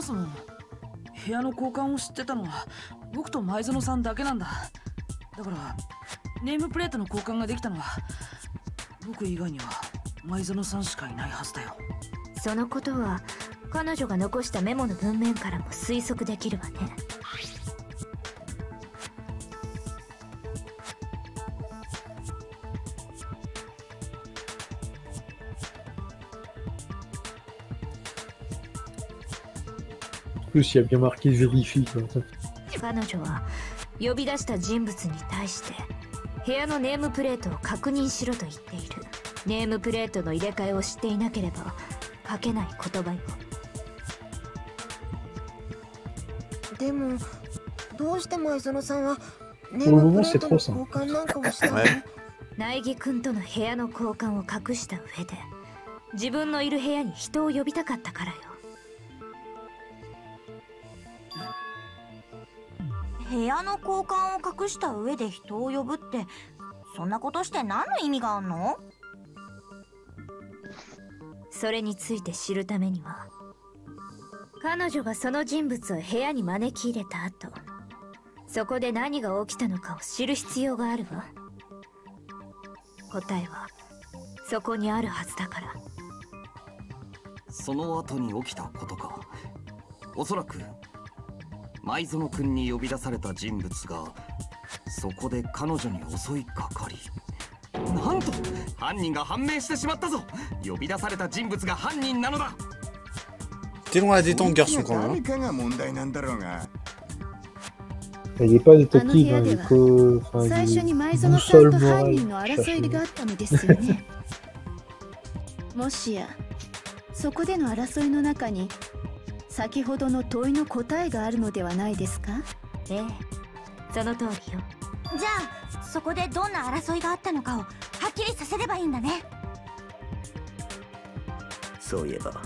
そも部屋の交換を知ってたのは僕と前園さんだけなんだ。だからネームプレートの交換ができたのは僕以外には前園さんしかいないはずだよ。そのことは彼女が残したメモの文面からも推測できるわね。Plus, il y a bien marqué vérifie. 彼女は呼び出した人物に対して部屋のネームプレートを確認しろと言っている。ネームプレートの入れ替えを知っていなければ書けない言葉よ。でもどうして前園さんはネームプレートの交換なんかをしたの？苗木君との部屋の交換を隠した上で自分のいる部屋に人を呼びたかったからよ。部屋の交換を隠した上で人を呼ぶって、そんなことして何の意味があんの？それについて知るためには彼女がその人物を部屋に招き入れた後、そこで何が起きたのかを知る必要があるわ。答えはそこにあるはずだから。その後に起きたことか。おそらく前園君に呼び出された人物がそこで彼女に襲いかかり、なんと犯人が判明してしまったぞ。呼び出された人物が犯人なのだ。T'es loin à détendre, garçon, quand même. Il n'est pas détective, hein, il est que. Enfin, il est boussole morale. もしやそこでの争いの中に先ほどの問いの答えがあるのではないですか？ええ、その通りよ。じゃあそこでどんな争いがあったのかをはっきりさせればいいんだね。そういえば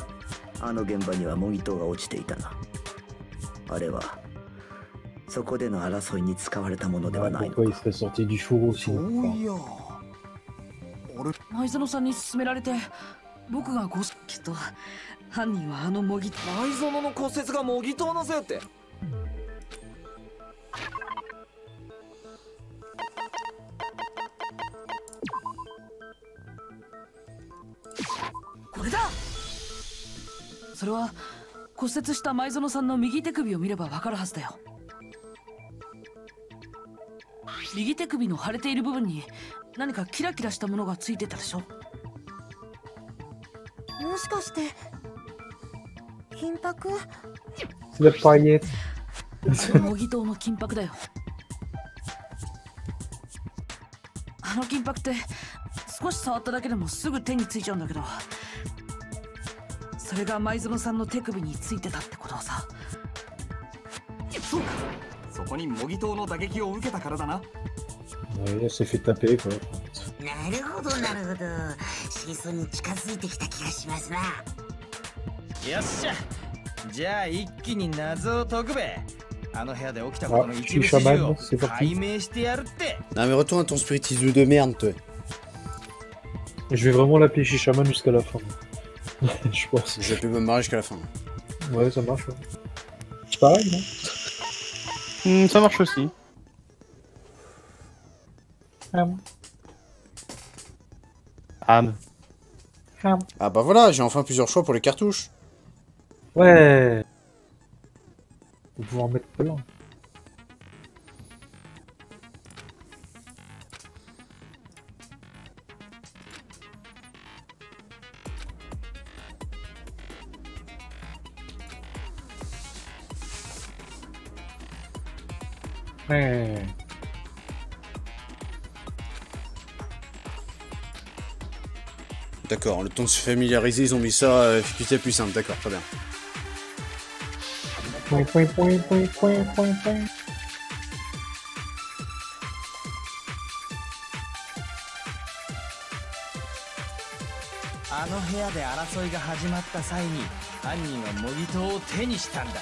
あの現場には模擬刀が落ちていたな。あれはそこでの争いに使われたものではないのか。前園さんに勧められて僕がきっと犯人はあの模擬刀。前園の骨折が模擬刀のせいって。これだ。それは骨折した前園さんの右手首を見ればわかるはずだよ。右手首の腫れている部分に何かキラキラしたものがついてたでしょ。もしかして金箔？模擬刀の金箔だよ。あの金箔って少し触っただけでもすぐ手についちゃうんだけど、それが前園さんの手首についてたってことはさ。そうか、そこに模擬刀の打撃を受けたからだな。Ouais, elle s'est fait taper, quoi. なるほどなるほど、真相に近づいてきた気がしますな。よっしゃ、じゃあ一気に謎を解くべ。あの部屋で起きたことの一部始終を解明してやるって。Non mais retourne à ton spiritisme de merde, toi. Je vais vraiment l'appeler Shishaman jusqu'à la fin. Je pense. Je vais me marrer jusqu'à la fin. Ouais, ça marche. Ouais. C'est pareil, non? Ça marche aussi. Ah bah voilà, j'ai enfin plusieurs choix pour les cartouches. Ouais. On va pouvoir en mettre plein. Ouais. D'accord, le temps de se familiariser, ils ont mis ça difficulté plus simple, d'accord, très bien. Point, point, point, point, point, point, point. あの部屋で争いが始まった際に犯人は模擬刀を手にしたんだ。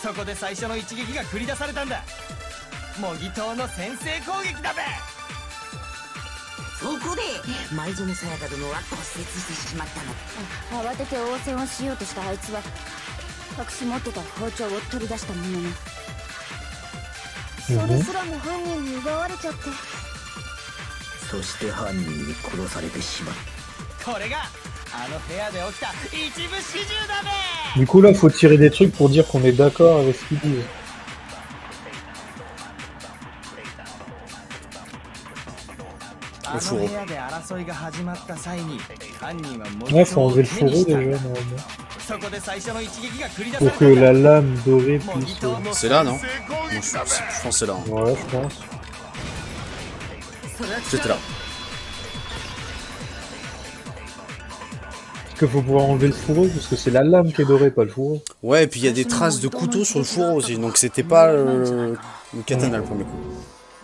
そこで最初の一撃が繰り出されたんだ。模擬刀の先制攻撃だべ。そこで前園さやか殿は骨折してしまったの。慌てて応戦をしようとしたあいつは隠し持ってた包丁を取り出したもののそれすらも犯人に奪われちゃって。そして犯人に殺されてしまう。これがあの部屋で起きた一部始終だべ。 Du coup là faut tirer des trucs pour dire qu'on est d'accord avec ce qu'ils disent. あの部屋で争いが始まった際に犯人は Ouais, faut enlever le fourreau déjà normalement. そこで最初の一撃が繰り出さ Pour れ que た。 la lame dorée puisse... C'est là, non? Moi, je pense que c'est là. Ouais, je pense. C'était là. Parce qu'il faut pouvoir enlever le fourreau, parce que c'est la lame qui est dorée, pas le fourreau. Ouais, et puis il y a des traces de couteau sur le fourreau aussi, donc c'était pas le katana le premier coup.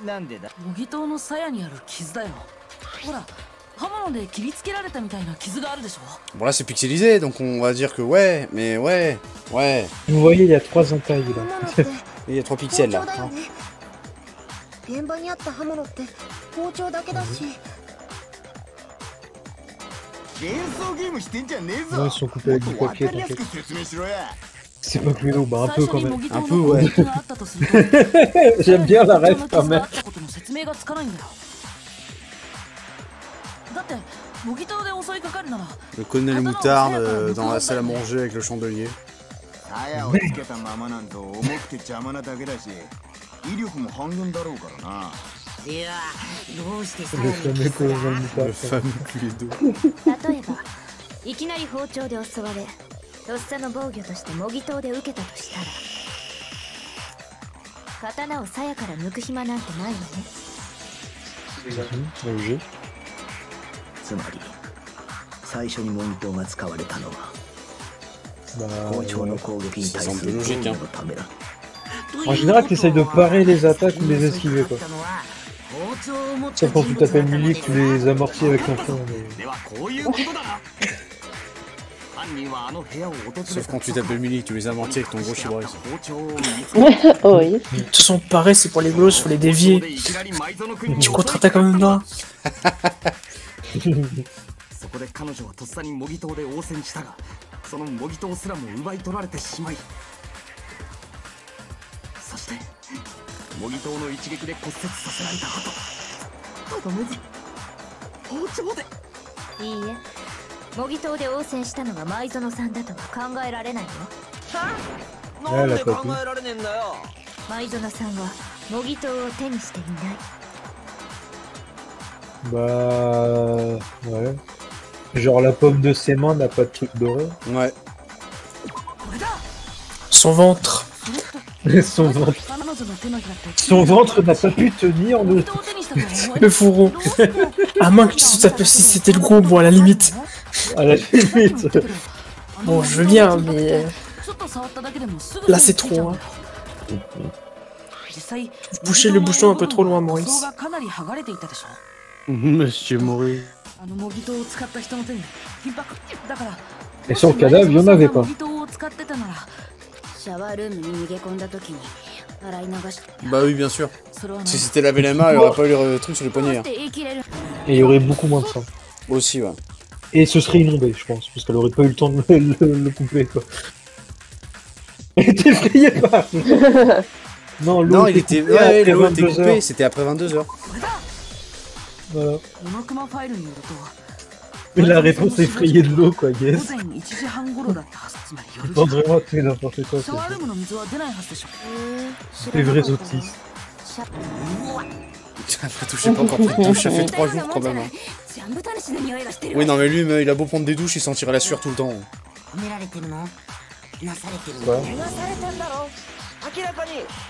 なんでだ。模擬刀の鞘にある傷だよ。ほら、刃物で切りつけられたみたいな傷があるでしょ。 Bon là c'est pixelisé, donc on va dire que ouais, mais ouais. Vous voyez, il y a 3 entailles là. Il y a 3 pixels là. 現場にあった刃物って包丁だけだし。Non, ils sont coupés avec du papier, t'inquiète. C'est pas Cluedo, bah un peu quand même. Un peu, ouais. J'aime bien la rêve quand même. だって模擬刀で襲いかかるなら Le colonel Moutarde dans la salle à manger avec le chandelier. Le fameux Cluedo. 例えばいきなり包丁で襲われとっさの防御として模擬刀で受けたとしたら刀を鞘から抜く暇なんてないわね。つまり最初に模擬刀が使われたのは包丁の攻撃に対する防御のためだ。En général, t'essayes de parer les attaques ou les esquiver quoi. Sauf quand tu t'appelles Millie que tu les amortis avec ton fond. Sauf quand tu t'appelles Millie, tu les amortis avec ton gros chibré. Oh oui. De toute façon, pareil, c'est pour les gauches, faut les dévier. Tu contre-attaques en même temps. そこで彼女はとっさに模擬刀で応戦したが、その模擬刀すらも奪い取られてしまい、そして模擬刀の一撃で骨折させられた後、とどめに包丁で。いいえ、模擬刀で応戦したのが舞園さんだとは考えられないよ。なんで考えられねえんだよ。舞園さんは模擬刀を手にしていない。Bah... ouais. Genre la paume de ses mains n'a pas de truc doré. Ouais. Son ventre. Son ventre. Son ventre n'a pas pu tenir le... Le fourreau. À moins que si c'était le gros, bon à la limite. À la limite. Bon, je veux bien, mais... Là c'est trop, hein. Boucher le bouchon un peu trop loin, Maurice. Monsieur Maurice. Et sur le cadavre, il n'y en avait pas. Bah oui, bien sûr. Si c'était lavé les mains, il n'y aurait pas eu le truc sur les poignets. Hein. Et il y aurait beaucoup moins de sang. Aussi, ouais. Et ce serait inondé, je pense, parce qu'elle aurait pas eu le temps de le couper, quoi. T'effrayais pas. Non, il était... Ouais, l'eau était coupé, c'était après 22h. Voilà. Mais la réponse effrayée de l'eau, quoi, yes. Non, vraiment, tu fais n'importe quoi. Les vrais autistes. Après tout, je sais pas encore pris de douche, ça fait 3 jours quand même. Hein. Oui, non, mais lui, il a beau prendre des douches, il sentirait la sueur tout le temps. Quoi?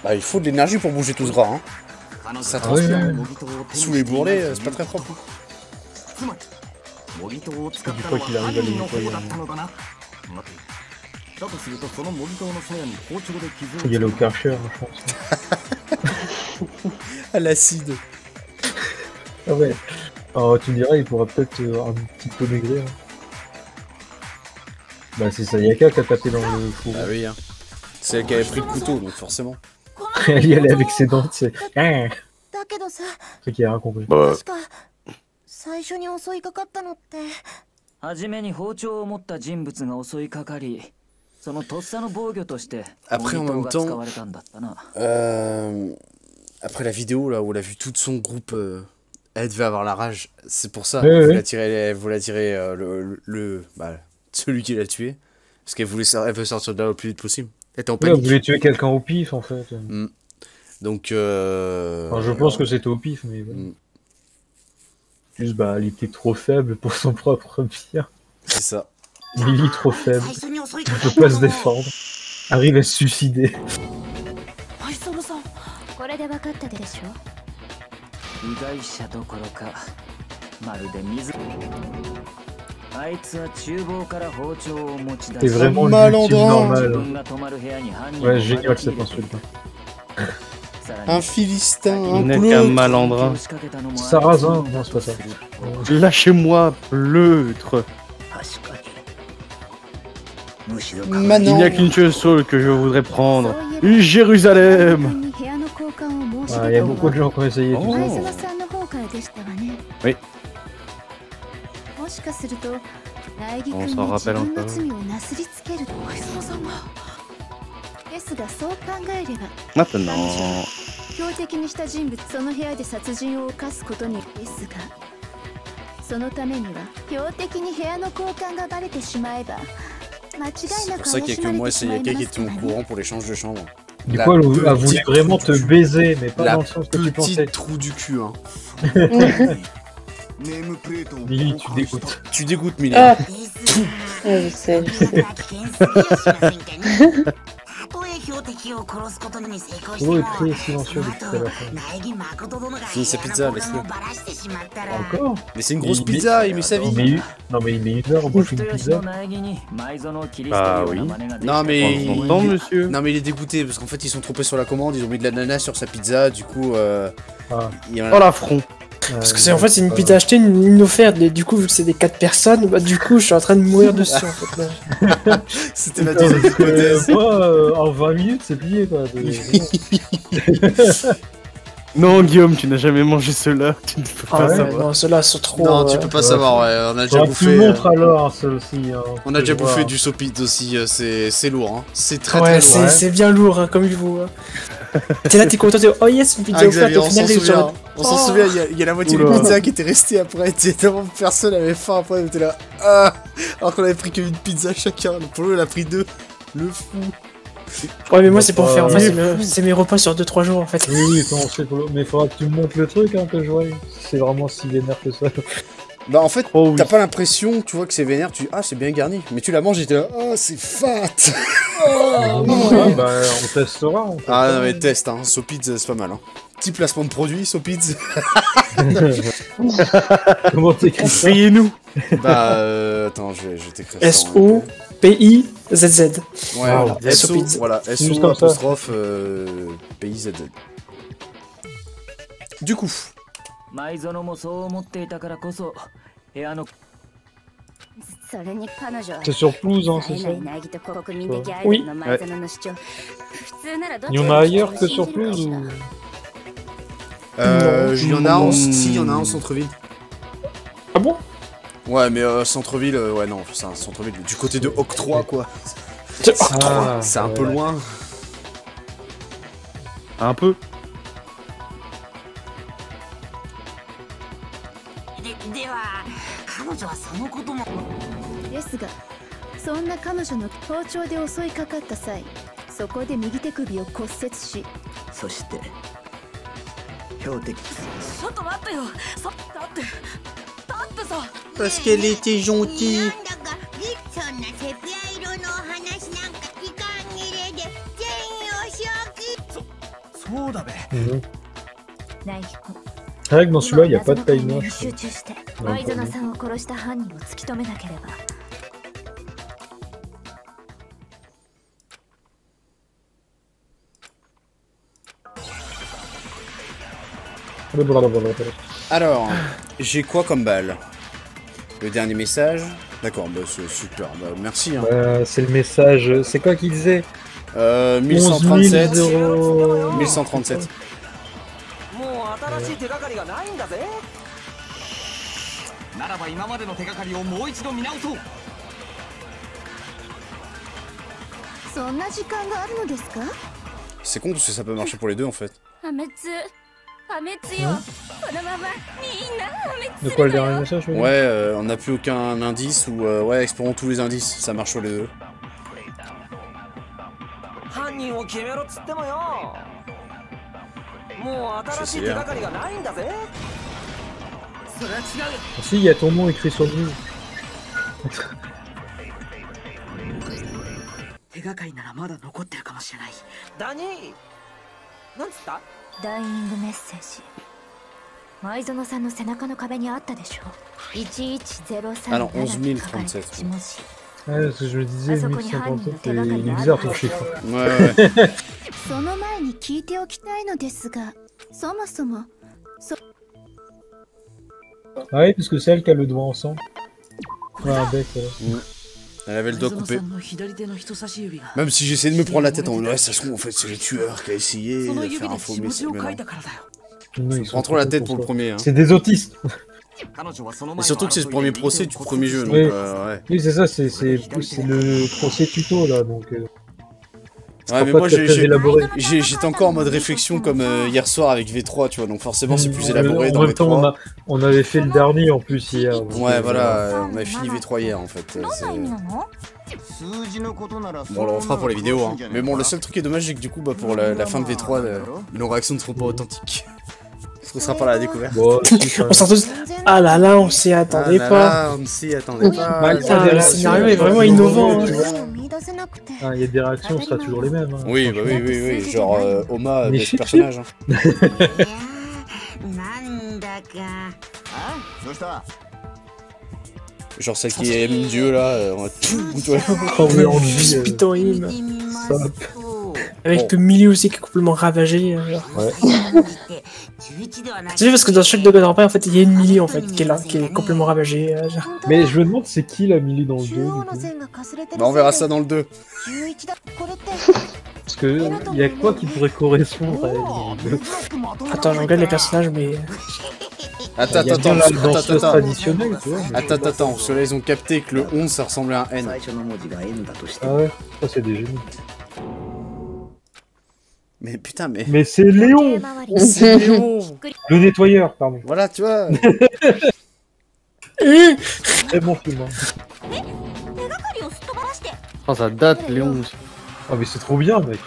Bah, il faut de l'énergie pour bouger tout ce gras, hein. Ça transpire. Sous les bourrelets, c'est pas très propre. Du coup, qu'il arrive à les nettoyer. Il y a le Karcher, je pense. À l'acide. Ah ouais. Alors, tu me diras, il pourra peut-être un petit peu maigrir. Bah, c'est Sayaka qui a tapé dans le four. Ah oui, hein. C'est elle qui avait pris le couteau, donc forcément. Elle y allait avec ses dents, tu sais. だけどさ、 C'est qui a rien compris. 確か最初に襲いかかったのって。初めに包丁を持った人物が襲いかかり、Après, en même temps, après la vidéo là où on a vu tout son groupe, elle devait avoir la rage. C'est pour ça qu'elle voulait attirer celui qui l'a tué. Parce qu'elle veut sortir de là le plus vite possible. Elle était en panique. Elle voulait tuer quelqu'un au pif en fait. Donc enfin, je pense que c'était au pif, mais bon. Juste elle était trop faible pour son propre bien. C'est ça. Lily trop faible. Elle peut pas se défendre. Arrive à se suicider. C'est vraiment malandrin. Ouais, génial cette insulte. Un Philistin, un n'est qu'un malandrin. Sarrasin, non c'est pas ça. Lâchez-moi, pleutre. Il n'y a qu'une seule que je voudrais prendre. Jérusalem. Il y a beaucoup de gens qui ont essayé tout ça. Oui. On s'en rappelle encore. Maintenant. C'est pour ça qu'il y a que moi et Yaka qui étaient au courant pour l'échange de chambre. Du coup, elle voulait vraiment te baiser, mais pas dans le sens que tu pensais. Le petit trou du cul, hein. Lily, tu dégoûtes. Tu dégoûtes, Milly. Ah, je sais. Oh, est très silencieux depuis tout à l'heure. Fini sa pizza, laisse-le. Encore? Mais c'est une grosse pizza, il met sa vie. Non mais il met 1 heure pour bouffer une pizza. Ah oui. Non mais... Temps, monsieur. Non mais il est dégoûté parce qu'en fait ils sont trompés sur la commande, ils ont mis de l'ananas sur sa pizza, du coup... Oh l'affront. Parce que c'est en fait c'est une pizza achetée, une offerte, et du coup vu que c'est des 4 personnes, bah du coup je suis en train de mourir dessus en fait là. C'était ma deuxième hypothèse. Moi en 20 minutes c'est plié quoi. Non Guillaume, tu n'as jamais mangé ceux-là, tu ne peux pas savoir. Non, ceux-là sont trop... Non, tu peux pas savoir, ouais, on a déjà bouffé... Tu montres alors, ceux-ci. On a déjà bouffé du sopite aussi, c'est lourd, hein. C'est très ouais, très lourd. C'est bien lourd, hein, comme il faut. T'es là, t'es content, t'es oh yes, une pizza offerte, au final, on s'en souvient, il y a la moitié de la pizza qui était restée après, tellement personne avait faim après, on était là, alors qu'on avait pris qu'une pizza chacun, pour lui, on a pris 2, le fou. Ouais, mais moi, c'est pour faire, en fait, c'est mes repas sur 2-3 jours, en fait. Oui, mais faudra que tu me montres le truc, hein, que je vois, c'est vraiment si vénère que ça. Bah en fait, t'as pas l'impression, tu vois que c'est vénère, tu dis c'est bien garni, mais tu la manges et t'es là, c'est fat. Bah on testera. Non mais teste, hein, Sopids c'est pas mal. Hein. Petit placement de produit, Sopids. Comment t'écris ça? Payez-nous. Bah attends, je vais t'écrire ça. S-O-P-I-Z-Z. Ouais, voilà, S-O apostrophe P-I-Z-Z. Du coup. C'est sur Pelouse, hein, c'est ça? Oui. Il y en a ailleurs que sur Pelouse ou... Il y en a en... Si, il y en a un en centre-ville. Ah bon? Ouais, mais centre-ville, ouais non, c'est un centre-ville du côté de Octroi, quoi. C'est un peu loin. Un peu. Parce qu'elle était gentille. C'est vrai que dans celui-là, il n'y a pas de timer. Alors, j'ai quoi comme balle? Le dernier message. D'accord, bah c'est super, bah merci. Hein. C'est le message, c'est quoi qu'il disait? 1137. 1137. C'est con parce que ça peut marcher pour les deux en fait. De quoi le dernier message? Ouais, on n'a plus aucun indice ou ouais, explorons tous les indices, ça marche sur les deux. Si, il y a ton nom écrit sur le mur. 手がかりならまだ残ってるかもしれない。ダニー、なんつった？ダイイングメッセージ。前園さんの背中の壁にあったでしょ。1103 Alors 11037. Ouais, parce que je me disais 1057, il est bizarre ton chiffre. Ouais. その前に聞いておきたいのですが、そもそも。Ah oui, parce que c'est elle qui a le doigt ensemble. Ouais, un bec, Elle avait le doigt coupé. Même si j'essaie de me prendre la tête en ouais, ça se trouve en fait c'est le tueur qui a essayé de faire un faux message. Il prend trop la tête pour le premier. Hein. C'est des autistes. Et surtout que c'est le premier procès du premier jeu. Donc, oui, ouais. Oui c'est ça, c'est le procès tuto là donc. Ouais mais moi j'étais encore en mode réflexion comme hier soir avec V3 tu vois donc forcément c'est plus élaboré dans V3. Temps, on avait fait le dernier en plus hier. Donc, ouais voilà, on avait fini V3 hier en fait. Bon alors on fera pour les vidéos hein. Mais bon le seul truc qui est dommage c'est que du coup bah, pour la fin de V3 nos réactions ne seront pas authentiques. Ce sera pas la découverte. Bon, on sort tous. Ah là là, on s'y attendait pas. On s'y attendait pas. Le scénario est vraiment innovant. Ah, il y a des réactions, ce sera toujours les mêmes. Hein, oui, bah oui. Genre Oma, best personnage. Hein. Genre celle qui aime Dieu là, on va tout. Putain, avec le milieu aussi qui est complètement ravagé. Ouais. Tu sais parce que dans chaque Dogan Empire en fait il y a une Millie en fait qui est là, qui est complètement ravagée. Mais je me demande c'est qui la Millie dans le 2 du coup. Bah on verra ça dans le 2. Parce que il y a quoi qui pourrait correspondre à elle dans le 2. Attends, je regarde les personnages mais... Attends, traditionnel, tu vois. Attends, parce que là ils ont capté que le 11 ça ressemblait à un N. Ah ouais, ça c'est des génies. Mais putain, mais... Mais c'est Léon. C'est Léon. Le nettoyeur, pardon. Voilà, tu vois. Très bon film. Hein. Oh, ça date, Léon. Ah mais c'est trop bien, mec.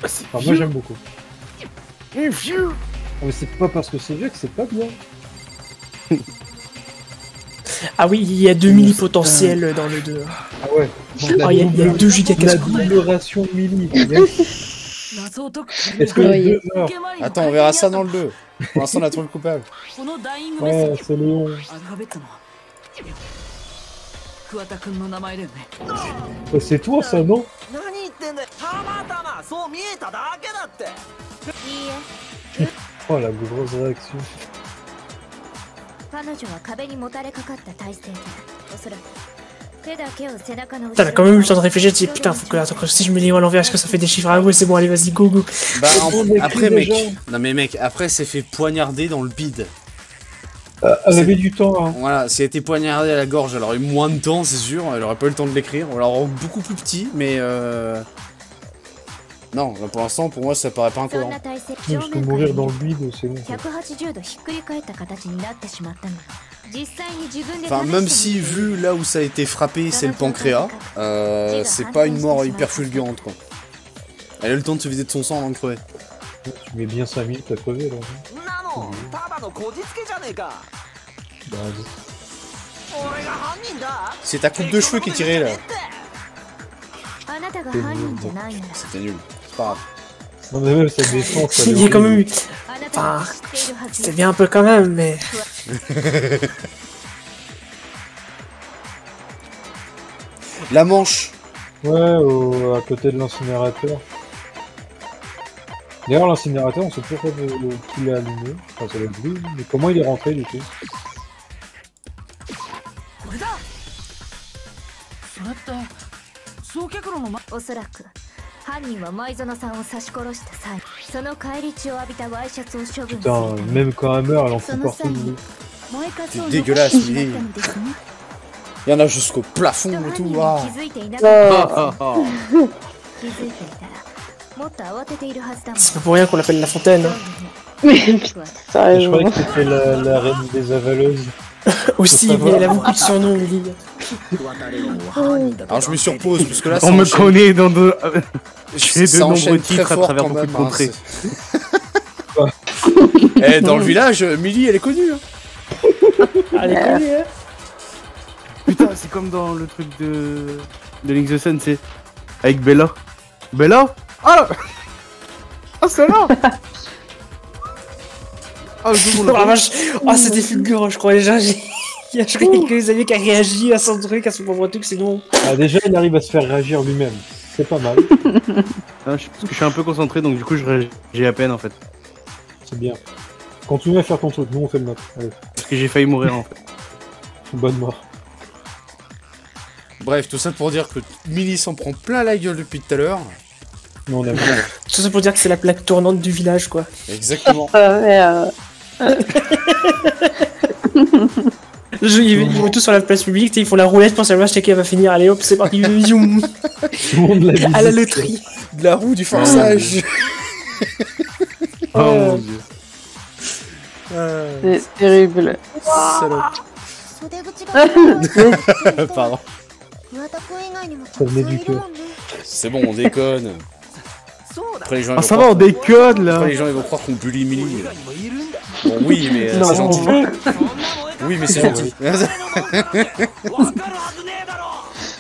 Enfin, moi j'aime beaucoup. Ah, mais c'est pas parce que c'est vieux que c'est pas bien. Ah oui, il y a 2 milli potentiels dans le 2. Ah ouais. Oh, il y a 2 gigas La double ration milli. Est-ce que les deux meurent? Attends, on verra ça dans le 2. Pour l'instant, on a trouvé le coupable. Ouais, c'est Léon. C'est toi ça, non? Oh la grosse réaction. Putain, j'ai quand même eu le temps de réfléchir, je dis putain, faut que attends, si je me dis à l'envers, est-ce que ça fait des chiffres? Ah ouais, c'est bon, allez, vas-y, go go. Bah, après, mec, non mais mec, après, c'est fait poignarder dans le bide. Elle avait du temps, hein. Voilà, si elle était poignardée à la gorge, elle aurait eu moins de temps, c'est sûr, elle aurait pas eu le temps de l'écrire, ou alors beaucoup plus petit, mais non, pour l'instant, pour moi, ça paraît pas incohérent. Parce que mourir dans le vide, c'est bon. Enfin, même si, vu là où ça a été frappé, c'est le pancréas, c'est pas une mort hyper fulgurante, quoi. Elle a eu le temps de se vider de son sang avant de crever. Tu mets bien 5 minutes à crever, là. C'est ta coupe de cheveux qui est tirée, là. C'était nul. C'est pas grave. Non mais même sa défense, il y a quand même eu... Enfin, c'était bien un peu quand même, mais... La manche. Ouais, à côté de l'incinérateur. D'ailleurs, l'incinérateur, on sait toujours pas qui l'a allumé. Enfin, ça l'a brûlé, mais comment il est rentré du coup? Putain, même quand elle meurt, elle en fout partout. C'est dégueulasse, Millie. Il y en a jusqu'au plafond et tout. Ah. C'est pas pour rien qu'on l'appelle la fontaine. Mais putain, Je croyais que c'était la reine des avaleuses. Aussi, mais elle a beaucoup de surnoms, Lily. Alors je me surpose, parce que là, on me connaît dans de... J'ai de nombreux titres à travers beaucoup de contrées. Eh, dans le village, Millie, elle est connue. Hein. Elle est connue, hein. Putain, c'est comme dans le truc de Link the Sun, c'est avec Bella. Bella? Ah! Ah, c'est là! Ah, oh la vache! Ah, c'était fulgurant, je crois déjà. Je croyais que Xavier qui a réagi à son truc, à son pauvre truc, sinon. Ah, déjà, il arrive à se faire réagir lui-même. C'est pas mal. Parce que je suis un peu concentré, donc du coup, je réagis à peine en fait. C'est bien. Continue à faire ton truc, nous on fait le nôtre. Allez. Parce que j'ai failli mourir en fait. Bonne mort. Bref, tout ça pour dire que Millie s'en prend plein la gueule depuis tout à l'heure. Non, on a tout ça pour dire que c'est la plaque tournante du village, quoi. Exactement. Ils vont tous sur la place publique, ils font la roulette pour savoir qui va finir. Allez hop, c'est parti. À la loterie. De la roue du forçage. Oh mon dieu. C'est terrible. Pardon. Ça venait du cœur. C'est bon, on déconne. Après, les gens, ça va, on déconne là. Après, les gens ils vont croire qu'on bully Millie. Bon, oui, mais c'est gentil. Oui, mais c'est gentil.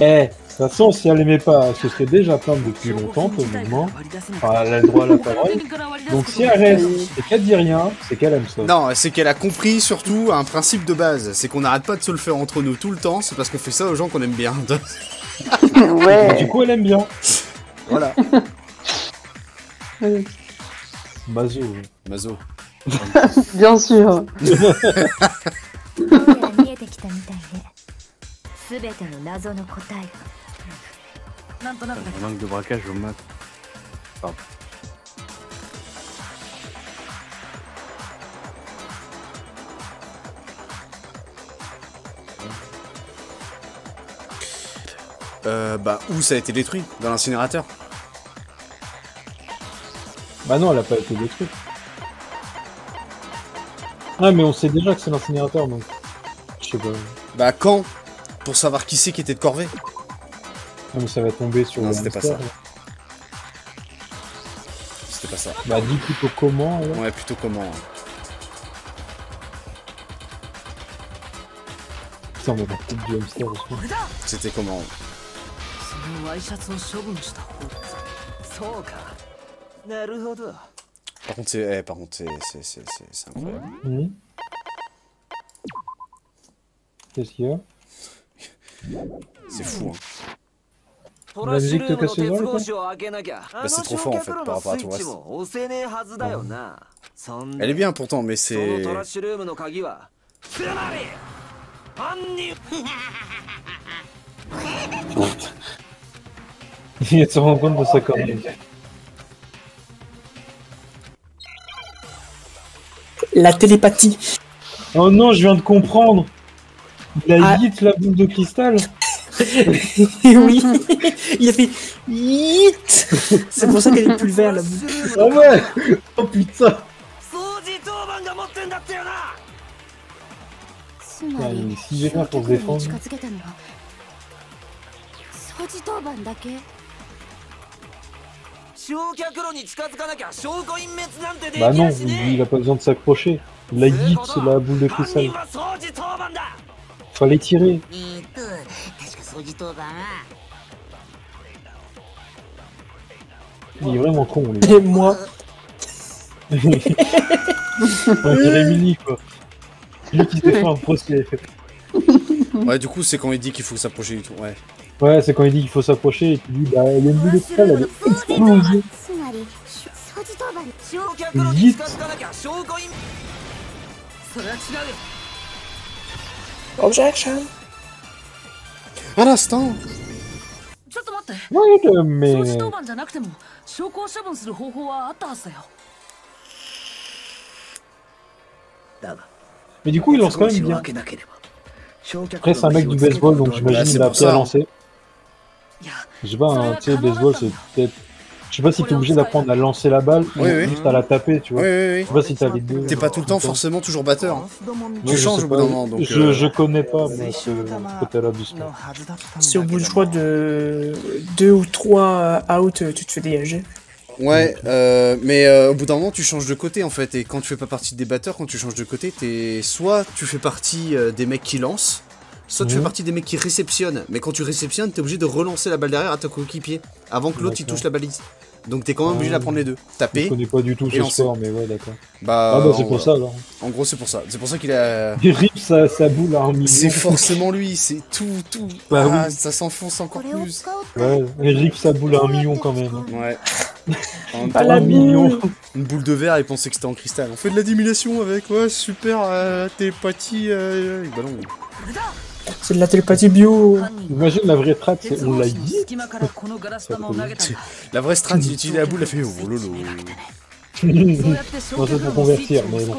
Eh, de toute façon, si elle aimait pas, elle se serait déjà plainte depuis longtemps, pour le moment. Enfin, elle a le droit à la parole. Donc si elle reste et qu'elle dit rien, c'est qu'elle aime ça. Non, c'est qu'elle a compris surtout un principe de base. C'est qu'on n'arrête pas de se le faire entre nous tout le temps, c'est parce qu'on fait ça aux gens qu'on aime bien. Ouais. Du coup, elle aime bien. Voilà. Mazo. Mazo. Bien sûr. Manque de braquage au mat. Pardon. Bah, où ça a été détruit? Dans l'incinérateur? Bah non, elle a pas été détruite. Ah, mais on sait déjà que c'est l'incinérateur, donc... Je sais pas. Bah, quand? Pour savoir qui c'est qui était de corvée? Non, mais ça va tomber sur le c'était pas ça. C'était pas ça. Bah, dis plutôt comment, alors. Ouais, plutôt comment. Putain, on va peut-être du hamster aussi. C'était comment? Par contre, c'est incroyable. Mmh. Qu'est-ce qu'il y a? C'est fou, hein. La musique te casse les oreilles, quoi? Bah, c'est trop fort en fait par rapport à tout le reste. Elle est bien pourtant, mais c'est... Il se rend compte de sa connerie. La télépathie. Oh non, je viens de comprendre. Il a hit la boule de cristal. Oui, il a fait hit. C'est pour ça qu'elle est plus le vert la boule. Oh ouais. Oh putain. Il est si génial pour se défendre. Bah non, il a pas besoin de s'accrocher. Il a hit la boule de cristal. Fallait tirer. Il est vraiment con, lui. Et moi. On dirait Mini, quoi. Lui qui s'est fait un procès. Ouais, du coup, c'est quand il dit qu'il faut s'approcher du tout, ouais. Ouais, c'est quand il dit qu'il faut s'approcher et tu dis, bah, il y a une boule de cristal, elle est explosée. Vite. Objection. Un instant. Ouais, mais... Mais du coup, il lance quand même bien. Après, c'est un mec du baseball, donc j'imagine qu'il a appris à lancer. Je sais pas, hein, tu sais, baseball, c'est peut-être... Je sais pas si t'es obligé d'apprendre à lancer la balle ou juste à la taper, tu vois. Je sais pas si t'as les deux. T'es pas tout le temps forcément toujours batteur. Hein. Tu changes au bout d'un moment. Donc, je connais pas, moi, ce côté-là du sport. Si au bout, je crois, de 2 ou 3 out, tu te fais dégager. Ouais, mais au bout d'un moment, tu changes de côté en fait. Et quand tu fais pas partie des batteurs, quand tu changes de côté, soit tu fais partie des mecs qui lancent, soit tu fais partie des mecs qui réceptionnent. Mais quand tu réceptionnes, t'es obligé de relancer la balle derrière à ton coéquipier avant que l'autre il touche la balise. Donc t'es quand même obligé d'apprendre les deux. Taper. Je connais pas du tout ce sport, mais ouais, d'accord. Bah c'est pour ça alors. En gros, c'est pour ça. C'est pour ça qu'il a. Il rip sa boule à 1 million. C'est forcément lui, c'est tout. Bah oui. Ça s'enfonce encore plus. Ouais, il rip sa boule à 1 million quand même. Ouais. Pas la million. Une boule de verre, il pensait que c'était en cristal. On fait de la dimulation avec, ouais, super, télépathie. Bah non. C'est de la télépathie bio. Imagine la vraie strat, c'est on l'a dit. La vraie strat, il utilisait la boule, elle fait oh lolo. Non, c'est pour convertir, mais bon.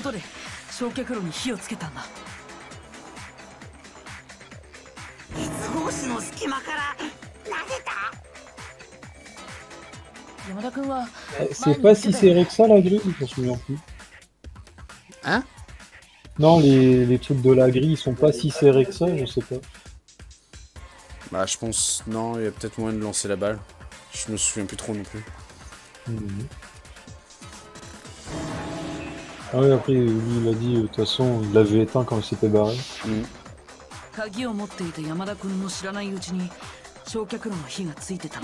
C'est pas si serré que ça la grille, je me souviens plus. Hein? Non, les trucs de la grille, ils sont pas si serrés que ça, je sais pas. Bah, je pense. Non, il y a peut-être moyen de lancer la balle. Je me souviens plus trop non plus. Ah ouais, après, lui, il a dit, de toute façon, il l'avait éteint quand il s'était barré.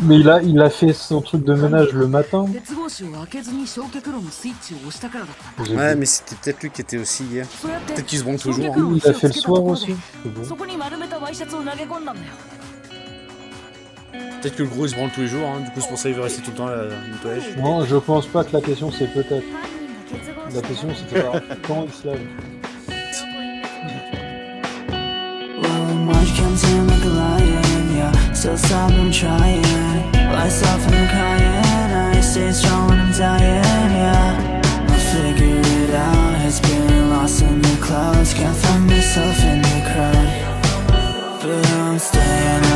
Mais il a fait son truc de ménage le matin. Ouais, mais c'était peut-être lui qui était aussi hier. Peut-être qu'il se branle toujours. Hein. Il a fait le soir aussi. Bon. Peut-être que le gros il se branle tous les jours, hein. Du coup c'est pour ça qu'il veut rester tout le temps à la nettoyage. Non, je pense pas que la question c'est peut-être. La question c'était quand il se lave. Still stop, I'm trying. Lights off and I'm crying. I stay strong when I'm dying, yeah. I'll figure it out. It's been lost in the clouds. Can't find myself in the crowd. But I'm staying